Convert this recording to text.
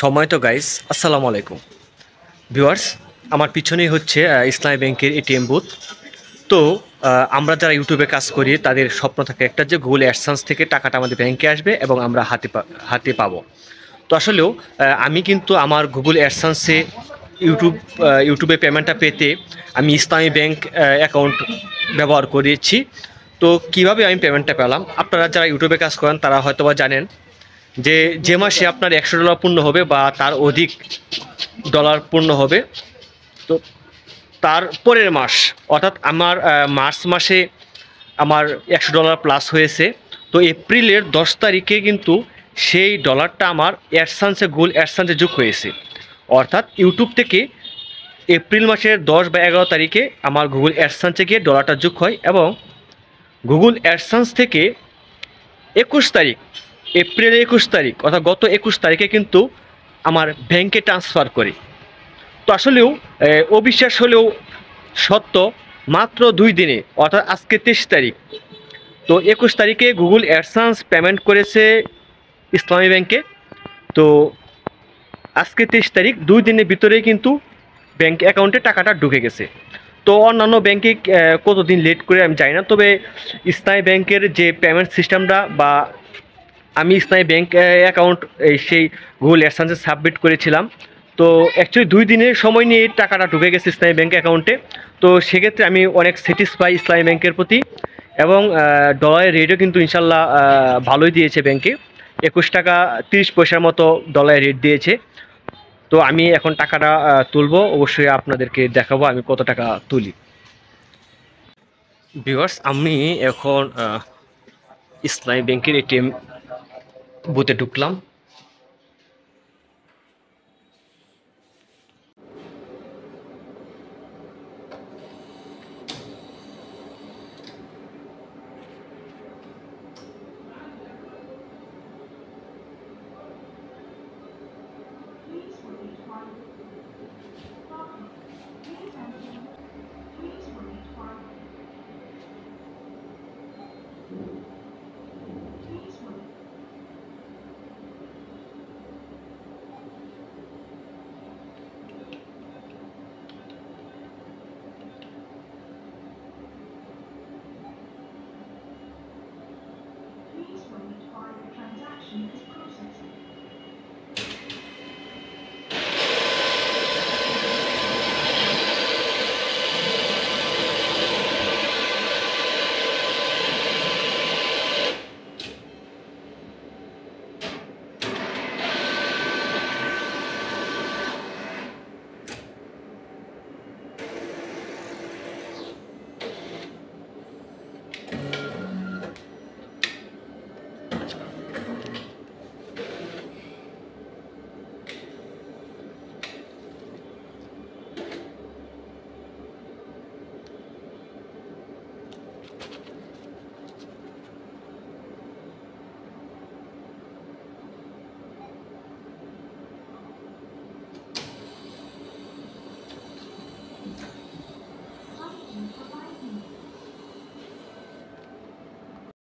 সময় তো গাইস, আসসালামু আলাইকুম ভিউয়ার্স। আমার পিছনেই হচ্ছে ইসলামী ব্যাংকের এটিএম বুথ। তো আমরা যারা ইউটিউবে কাজ করি তাদের স্বপ্ন থাকে একটা যে গুগল অ্যাডসেন্স থেকে টাকাটা আমাদের ব্যাংকে আসবে এবং আমরা হাতে পাবো। তো আসলেও আমি কিন্তু আমার গুগল অ্যাডসেন্সে ইউটিউবে পেমেন্টটা পেতে আমি ইসলামী ব্যাংক অ্যাকাউন্ট ব্যবহার করেছি। তো কিভাবে আমি পেমেন্টটা পেলাম, আপনারা যারা ইউটিউবে কাজ করেন তারা হয়তোবা জানেন যে যে মাসে আপনার $100 পূর্ণ হবে বা তার অধিক ডলার পূর্ণ হবে, তো তার পরের মাস অর্থাৎ আমার মার্চ মাসে আমার $100 প্লাস হয়েছে। তো এপ্রিলের 10 তারিখে কিন্তু সেই ডলারটা আমার গুগল অ্যাডসেন্সে যোগ হয়েছে। অর্থাৎ ইউটিউব থেকে এপ্রিল মাসের 10 বা 11 তারিখে আমার গুগল অ্যাডসেন্সে গিয়ে ডলারটা যোগ হয় এবং গুগল অ্যাডসেন্স থেকে 21 তারিখ, এপ্রিলের 21 তারিখ অর্থাৎ গত 21 তারিখে কিন্তু আমার ব্যাংকে ট্রান্সফার করে। তো আসলেও অবিশ্বাস হলেও সত্য, মাত্র 2 দিনে অর্থাৎ আজকে 23 তারিখ, তো 21 তারিখে গুগল অ্যাডসেন্স পেমেন্ট করেছে ইসলামী ব্যাংকে। তো আজকে 23 তারিখ, 2 দিনের ভিতরেই কিন্তু ব্যাংক অ্যাকাউন্টে টাকাটা ঢুকে গেছে। তো অন্যান্য ব্যাংকে কতদিন লেট করে আমি জানি না, তবে ইসলামী ব্যাংকের যে পেমেন্ট সিস্টেমটা বা আমি ইসলামী ব্যাংক অ্যাকাউন্ট সেই গুগল অ্যাডসেন্সে সাবমিট করেছিলাম। তো অ্যাকচুয়ালি 2 দিনের সময় নিয়ে টাকাটা ঢুকে গেছে ইসলামী ব্যাংক অ্যাকাউন্টে। তো সেক্ষেত্রে আমি অনেক স্যাটিসফাই ইসলামী ব্যাংকের প্রতি। এবং ডলারের রেটও কিন্তু ইনশাল্লাহ ভালোই দিয়েছে ব্যাংকে, 21 টাকা 30 পয়সার মতো ডলারের রেট দিয়েছে। তো আমি এখন টাকাটা তুলবো, অবশ্যই আপনাদেরকে দেখাবো আমি কত টাকা তুলি। ভিউয়ার্স, আমি এখন ইসলামী ব্যাংকের এটিএম বুথে ঢুকলাম।